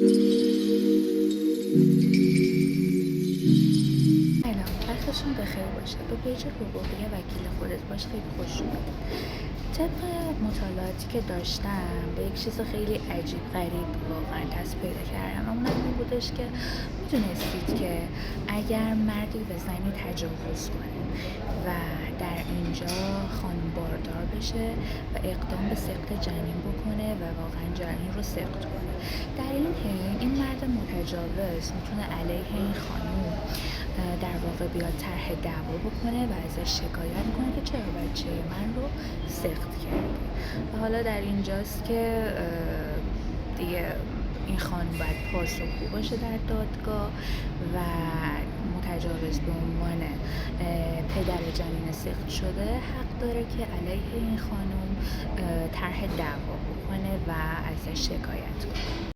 سلام، وقتشون بخیر باشه. به پیج حقوقی وکیل خودت باش خیلی خوش اومدید. طبق مطالعاتی که داشتم به یک چیز خیلی عجیب غریب واقعا دست پیدا کردم. اونم این بودش که میدونستید که اگر مردی به زنی تجاوز کنه و در اینجا خانم باردار بشه و اقدام به سقط جنین بکنه و واقعا جنین رو سقط کنه، در این حین این مرد متجاوز میتونه علیه این خانم در واقع بیاد طرح دعوا بکنه و ازش شکایت کنه که چرا بچه من رو سقط کرده. و حالا در اینجاست که دیگه این خانم باید پاسخگو باشه در دادگاه و متجاوز به عنوان پدر جنین سقط شده حق داره که علیه این خانم طرح دعوا بکنه و ازش شکایت کنه.